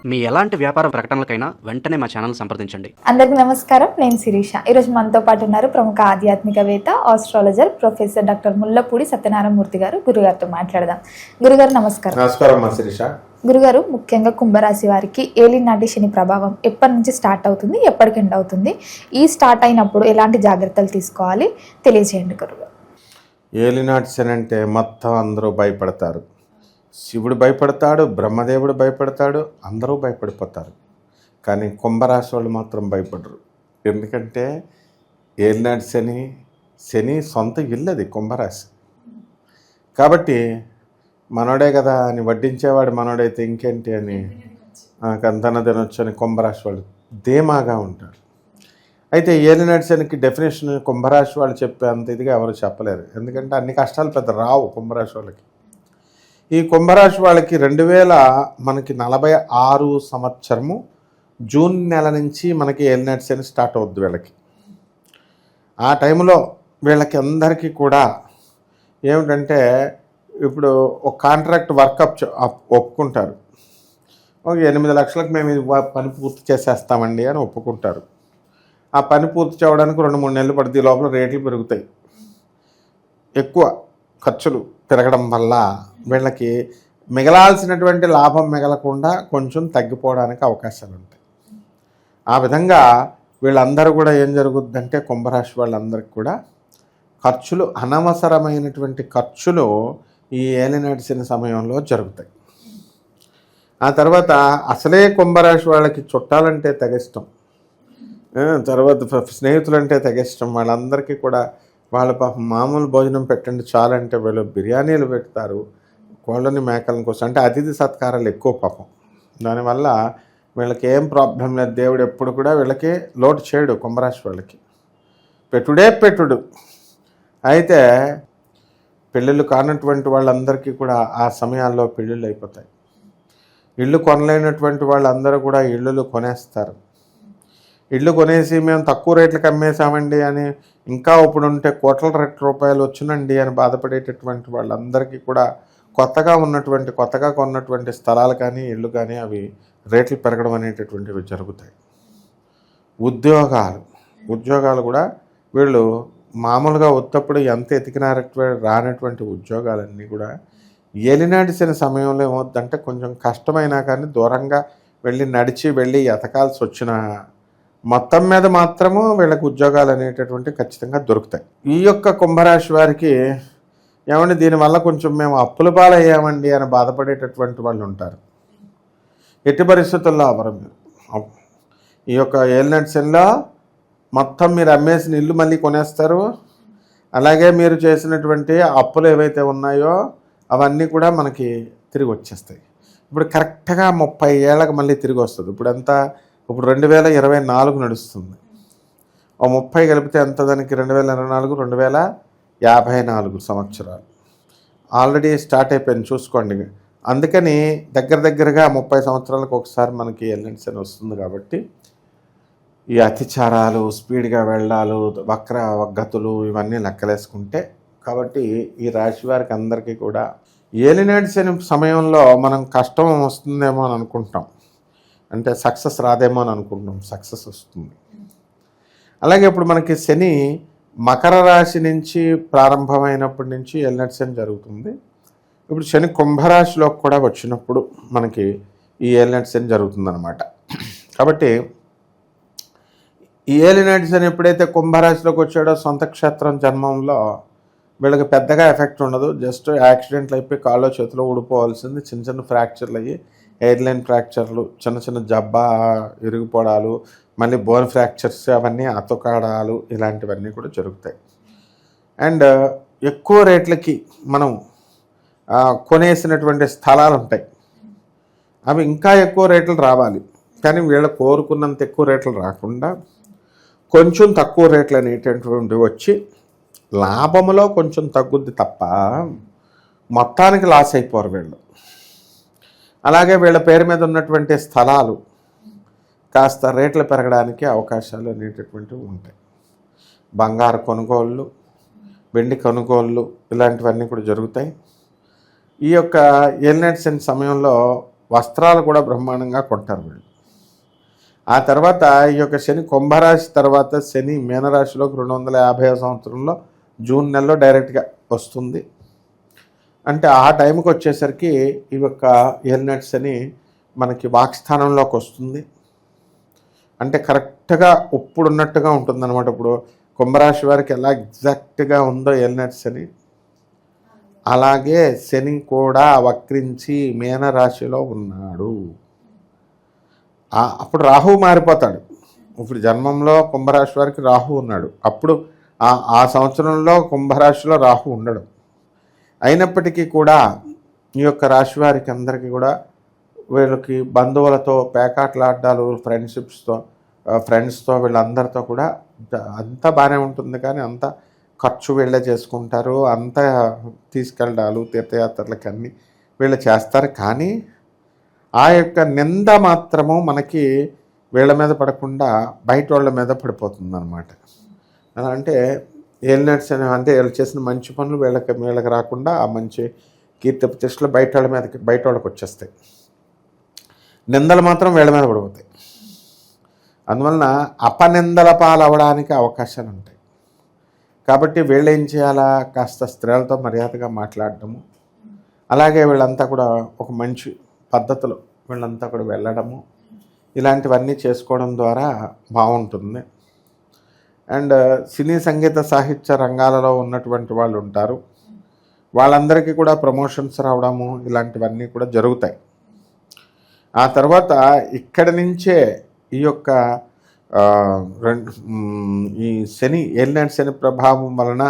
మీ ఎలాంటి వ్యాపార ప్రకటనలకైనా వెంటనే మా ఛానల్ సంప్రదించండి. అందరికీ నమస్కారం. నేను శిరీష. ఈరోజు మనతో పాటు ఉన్నారు ప్రముఖ ఆధ్యాత్మికవేత్త, astrologer professor doctor Mullapudi Satyanarayana Murthy గారు. గురుగారితో మాట్లాడదాం. గురుగారు నమస్కారం. నమస్కారం శిరీష. గురుగారు, ముఖ్యంగా కుంభరాశి వారికి ఏలినాటి శని ప్రభావం ఎప్పటి నుంచి స్టార్ట్ అవుతుంది, ఎప్పటికి ఎండ్ అవుతుంది? ఈ స్టార్ట్ అయినప్పుడు ఎలాంటి జాగ్రత్తలు తీసుకోవాలి తెలియజేయండి గురుగారు. ఏలినాటి శని అంటే మొత్తం అందరూ భయపడతారు. శివుడు భయపడతాడు, బ్రహ్మదేవుడు భయపడతాడు, అందరూ భయపడిపోతారు. కానీ కుంభరాశి వాళ్ళు మాత్రం భయపడరు. ఎందుకంటే ఏలినాటి శని సొంత ఇల్లు అది కుంభరాశి. కాబట్టి మనోడే కదా అని వడ్డించేవాడు మనోడైతే ఇంకేంటి అని కంతన తినొచ్చు అని కుంభరాశి వాళ్ళు ధీమాగా ఉంటారు. అయితే ఏలినాటి శనికి డెఫినేషన్ కుంభరాశి వాళ్ళు చెప్పే అంత ఇదిగా ఎవరు చెప్పలేరు. ఎందుకంటే అన్ని కష్టాలు పెద్ద రావు కుంభరాశి వాళ్ళకి. ఈ కుంభరాశి వాళ్ళకి 2046 సంవత్సరము జూన్ నెల నుంచి మనకి ఏలినాటి శని స్టార్ట్ అవుద్ది వీళ్ళకి. ఆ టైంలో వీళ్ళకి అందరికీ కూడా ఏమిటంటే ఇప్పుడు ఒక కాంట్రాక్ట్ వర్కప్ ఒప్పుకుంటారు. ఒక 8 లక్షలకు మేము ఇది పని పూర్తి చేసేస్తామండి అని ఒప్పుకుంటారు. ఆ పని పూర్తి చేయడానికి 2-3 నెలలు పడుతుంది. లోపల రేట్లు పెరుగుతాయి. ఎక్కువ ఖర్చులు పెరగడం వల్ల వీళ్ళకి మిగలాల్సినటువంటి లాభం మిగలకుండా కొంచెం తగ్గిపోవడానికి అవకాశాలు ఉంటాయి. ఆ విధంగా వీళ్ళందరూ కూడా ఏం జరుగుద్దంటే కుంభరాశి వాళ్ళందరికీ కూడా ఖర్చులు, అనవసరమైనటువంటి ఖర్చులు ఈ ఏలినాటి శని సమయంలో జరుగుతాయి. ఆ తర్వాత అసలే కుంభరాశి వాళ్ళకి చుట్టాలంటే తెగ ఇష్టం, తర్వాత స్నేహితులంటే తెగ ఇష్టం. వాళ్ళందరికీ కూడా వాళ్ళ పాపం మామూలు భోజనం పెట్టండి చాలంటే వీళ్ళు బిర్యానీలు పెడతారు, కోళ్ళని మేకల కోసం. అంటే అతిథి సత్కారాలు ఎక్కువ పాపం. దానివల్ల వీళ్ళకి ఏం ప్రాబ్లం లేదు. దేవుడు ఎప్పుడు కూడా వీళ్ళకి లోటు చేయడు. కుంభరాశి వాళ్ళకి పెట్టుడే పెట్టుడు. అయితే పెళ్ళిళ్ళు కానటువంటి వాళ్ళందరికీ కూడా ఆ సమయాల్లో పెళ్ళిళ్ళు అయిపోతాయి. ఇళ్ళు కొనలేనటువంటి వాళ్ళందరూ కూడా ఇళ్ళు కొనేస్తారు. ఇళ్ళు కొనేసి మేము తక్కువ రేట్లకు అమ్మేశామండి అని, ఇంకా ఇప్పుడు ఉంటే కోట్ల రూపాయలు వచ్చినండి అని బాధపడేటటువంటి వాళ్ళందరికీ కూడా కొత్తగా కొన్నటువంటి స్థలాలు కానీ ఇళ్ళు కానీ అవి రేట్లు పెరగడం అనేటటువంటివి జరుగుతాయి. ఉద్యోగాలు కూడా వీళ్ళు మామూలుగా ఉత్తప్పుడు ఎంత రానటువంటి ఉద్యోగాలన్నీ కూడా ఏలినాటి శని సమయంలో ఏమవుద్దంటే కొంచెం కష్టమైనా కానీ దూరంగా నడిచి వెళ్ళి ఎతకాల్సి వచ్చిన మొత్తం మీద మాత్రము వీళ్ళకి ఉద్యోగాలు అనేటటువంటి ఖచ్చితంగా దొరుకుతాయి. ఈ యొక్క కుంభరాశి వారికి ఏమంటే దీనివల్ల కొంచెం మేము అప్పుల పాలయ్యామండి అని బాధపడేటటువంటి వాళ్ళు ఉంటారు. ఎట్టి పరిస్థితుల్లో అవరం ఈ యొక్క ఏలినాటి శనిలో మొత్తం మీరు అమ్మేసిన ఇల్లు మళ్ళీ కొనేస్తారు. అలాగే మీరు చేసినటువంటి అప్పులు ఏవైతే ఉన్నాయో అవన్నీ కూడా మనకి తిరిగి వచ్చేస్తాయి. ఇప్పుడు కరెక్ట్గా 30 ఏళ్ళకి మళ్ళీ తిరిగి వస్తుంది. ఇప్పుడు 2024 నడుస్తుంది. 30 కలిపితే ఎంత దానికి? 2024 2054 సంవత్సరాలు ఆల్రెడీ స్టార్ట్ అయిపోయింది చూసుకోండి. అందుకని దగ్గరగా 30 సంవత్సరాలకు ఒకసారి మనకి ఏలినాటి శని వస్తుంది. కాబట్టి ఈ అతిచారాలు, స్పీడ్గా వెళ్ళాలు, వక్రగతులు ఇవన్నీ లెక్కలేసుకుంటే, కాబట్టి ఈ రాశి వారికి అందరికీ కూడా ఏలినాటి శని సమయంలో మనం కష్టం వస్తుందేమో అని అనుకుంటాం. అంటే సక్సెస్ రాదేమో అని అనుకుంటాం. సక్సెస్ వస్తుంది. అలాగే ఇప్పుడు మనకి శని మకర రాశి నుంచి ప్రారంభమైనప్పటి నుంచి ఏలినాటి శని జరుగుతుంది. ఇప్పుడు శని కుంభరాశిలోకి కూడా వచ్చినప్పుడు మనకి ఈ ఏలినాటి శని జరుగుతుందన్నమాట. కాబట్టి ఈ ఏలినాటి శని ఎప్పుడైతే కుంభరాశిలోకి వచ్చాడో సొంత క్షేత్రం జన్మంలో వీళ్ళకి పెద్దగా ఎఫెక్ట్ ఉండదు. జస్ట్ యాక్సిడెంట్లు అయిపోయి కాళ్ళో చేతిలో ఊడిపోవాల్సింది, చిన్న ఫ్రాక్చర్లు అయ్యి, ఎయిర్లైన్ ఫ్రాక్చర్లు, చిన్న జబ్బా ఇరిగిపోవడాలు, మళ్ళీ బోన్ ఫ్రాక్చర్స్, అవన్నీ అతకాడాలు, ఇలాంటివన్నీ కూడా జరుగుతాయి. అండ్ ఎక్కువ రేట్లకి మనం కొనేసినటువంటి స్థలాలు ఉంటాయి. అవి ఇంకా ఎక్కువ రేట్లు రావాలి. కానీ వీళ్ళు కోరుకున్నంత ఎక్కువ రేట్లు రాకుండా కొంచెం తక్కువ రేట్లు అనేటటువంటివి వచ్చి లాభంలో కొంచెం తగ్గుద్ది తప్ప మొత్తానికి లాస్ అయిపోరు వీళ్ళు. అలాగే వీళ్ళ పేరు మీద ఉన్నటువంటి స్థలాలు కాస్త రేట్లు పెరగడానికి అవకాశాలు అనేటటువంటివి ఉంటాయి. బంగారు కొనుగోళ్ళు, వెండి కొనుగోళ్ళు, ఇలాంటివన్నీ కూడా జరుగుతాయి. ఈ యొక్క ఏలినాటి శని సమయంలో వస్త్రాలు కూడా బ్రహ్మాండంగా కొంటారు వీళ్ళు. ఆ తర్వాత ఈ యొక్క శని కుంభరాశి తర్వాత శని మీనరాశిలోకి 250వ సంవత్సరంలో జూన్ నెలలో డైరెక్ట్గా వస్తుంది. అంటే ఆ టైంకి వచ్చేసరికి ఈ యొక్క ఏలినాటి శని మనకి వాక్స్థానంలోకి వస్తుంది. అంటే కరెక్ట్గా ఇప్పుడున్నట్టుగా ఉంటుందన్నమాట. ఇప్పుడు కుంభరాశి వారికి ఎలా ఎగ్జాక్ట్గా ఉందో ఏలినాటి శని, అలాగే శని కూడా వక్రించి మీనరాశిలో ఉన్నాడు. అప్పుడు రాహువు మారిపోతాడు. ఇప్పుడు జన్మంలో కుంభరాశి వారికి రాహు ఉన్నాడు. అప్పుడు ఆ సంవత్సరంలో కుంభరాశిలో రాహు ఉండడం. అయినప్పటికీ కూడా ఈ యొక్క రాశి వారికి అందరికీ కూడా వీళ్ళకి బంధువులతో పేకాట్లాడ్డాలు, ఫ్రెండ్స్తో వీళ్ళందరితో కూడా అంతా బాగానే ఉంటుంది. కానీ అంత ఖర్చు వీళ్ళే చేసుకుంటారు, అంతా తీసుకెళ్ళడాలు తీర్థయాత్రలకి అన్నీ వీళ్ళు చేస్తారు. కానీ ఆ యొక్క నింద మాత్రము మనకి వీళ్ళ మీద పడకుండా బయట వాళ్ళ మీద పడిపోతుంది అనమాట. అలా అంటే ఏలినాటి అంటే వీళ్ళు చేసిన మంచి పనులు వీళ్ళకి రాకుండా ఆ మంచి కీర్తి ప్రతిష్టలు బయట వాళ్ళకి వచ్చేస్తాయి. నిందలు మాత్రం వీళ్ళ మీద పడిపోతాయి. అందువలన అపనిందల పాలవడానికి అవకాశాలు ఉంటాయి. కాబట్టి వీళ్ళు ఏం చేయాలా, కాస్త స్త్రీలతో మర్యాదగా మాట్లాడటము, అలాగే వీళ్ళంతా కూడా ఒక మంచి పద్ధతిలో వీళ్ళంతా కూడా వెళ్ళడము, ఇలాంటివన్నీ చేసుకోవడం ద్వారా బాగుంటుంది. అండ్ సినీ సంగీత సాహిత్య రంగాలలో ఉన్నటువంటి వాళ్ళు ఉంటారు, వాళ్ళందరికీ కూడా ప్రమోషన్స్ రావడము ఇలాంటివన్నీ కూడా జరుగుతాయి. ఆ తర్వాత ఇక్కడి నుంచే ఈ యొక్క ఈ శని ఏలినాటి శని ప్రభావం వలన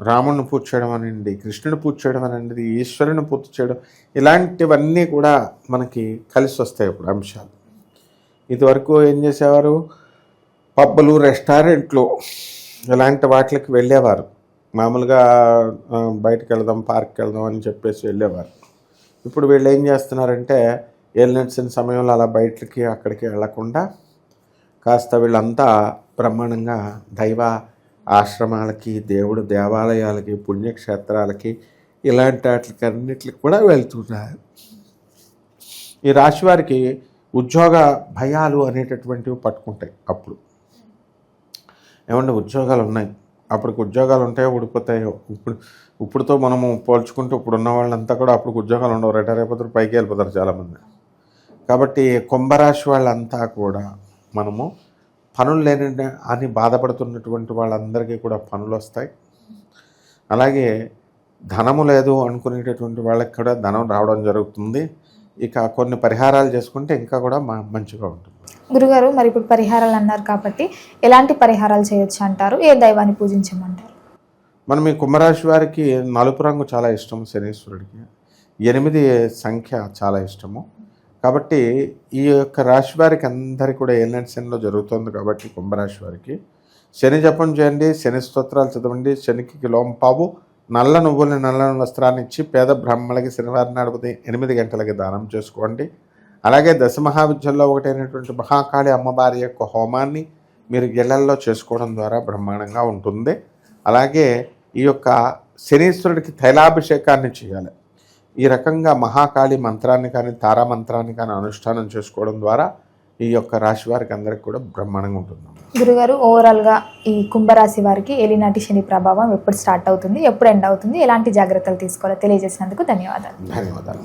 రాముడిని పూజ చేయడం అనండి, కృష్ణుని పూజ చేయడం అనండి, ఈశ్వరుని పూజ చేయడం, ఇలాంటివన్నీ కూడా మనకి కలిసి వస్తాయి ఇప్పుడు అంశాలు. ఇదివరకు ఏం చేసేవారు, పబ్బులు, రెస్టారెంట్లు ఇలాంటి వాటికి వెళ్ళేవారు. మామూలుగా బయటకు వెళ్దాం, పార్క్కి వెళ్దాం అని చెప్పేసి వెళ్ళేవారు. ఇప్పుడు వీళ్ళు ఏం చేస్తున్నారంటే ఏలినాటి శని సమయంలో అలా బయటకి అక్కడికి వెళ్లకుండా కాస్త వీళ్ళంతా బ్రహ్మాండంగా దైవ ఆశ్రమాలకి, దేవుడు దేవాలయాలకి, పుణ్యక్షేత్రాలకి, ఇలాంటి వాటికి అన్నిటికి కూడా వెళ్తున్నారు. ఈ రాశి వారికి ఉద్యోగ భయాలు అనేటటువంటివి పట్టుకుంటాయి. అప్పుడు ఏమంటే ఉద్యోగాలు ఉన్నాయి, అప్పటికి ఉద్యోగాలు ఉంటాయో ఊడిపోతాయో. ఇప్పుడుతో మనము పోల్చుకుంటూ ఇప్పుడు ఉన్న వాళ్ళంతా కూడా అప్పుడు ఉద్యోగాలు ఉండవు, రిటైర్ అయిపోతారు, పైకి వెళ్ళిపోతారు చాలామంది. కాబట్టి కుంభరాశి వాళ్ళంతా కూడా మనము పనులు లేని అని బాధపడుతున్నటువంటి వాళ్ళందరికీ కూడా పనులు వస్తాయి. అలాగే ధనము లేదు అనుకునేటటువంటి వాళ్ళకి కూడా ధనం రావడం జరుగుతుంది. ఇక కొన్ని పరిహారాలు చేసుకుంటే ఇంకా కూడా మంచిగా ఉంటుంది. గురుగారు, మరి ఇప్పుడు పరిహారాలు అన్నారు కాబట్టి ఎలాంటి పరిహారాలు చేయొచ్చు అంటారు? ఏ దైవాన్ని పూజించమంటారు? మనం ఈ కుంభరాశి వారికి నలుపు రంగు చాలా ఇష్టం, శనీశ్వరుడికి 8 సంఖ్య చాలా ఇష్టము. కాబట్టి ఈ యొక్క రాశి వారికి అందరికీ కూడా ఏలినాటి శనిలో జరుగుతుంది. కాబట్టి కుంభరాశి వారికి శని జపం చేయండి, శని స్తోత్రాలు చదవండి, శనికి కిలోంపావు నల్ల నువ్వుల్ని, నల్ల వస్త్రాన్ని ఇచ్చి పేద బ్రాహ్మణులకి శనివారం నాడు 8 గంటలకి దానం చేసుకోండి. అలాగే దశమహావిద్యల్లో ఒకటైనటువంటి మహాకాళి అమ్మవారి యొక్క హోమాన్ని మీరు ఇళ్లల్లో చేసుకోవడం ద్వారా బ్రహ్మాండంగా ఉంటుంది. అలాగే ఈ యొక్క శనీశ్వరుడికి తైలాభిషేకాన్ని చేయాలి. ఈ రకంగా మహాకాళి మంత్రాన్ని కానీ, తారా మంత్రాన్ని కానీ అనుష్ఠానం చేసుకోవడం ద్వారా ఈ యొక్క రాశి వారికి అందరికి కూడా బ్రహ్మాండంగా ఉంటుంది. గురుగారు, ఓవరాల్గా ఈ కుంభరాశి వారికి ఏలినాటి శని ప్రభావం ఎప్పుడు స్టార్ట్ అవుతుంది, ఎప్పుడు ఎండ్ అవుతుంది, ఎలాంటి జాగ్రత్తలు తీసుకోవాలో తెలియజేసినందుకు ధన్యవాదాలు.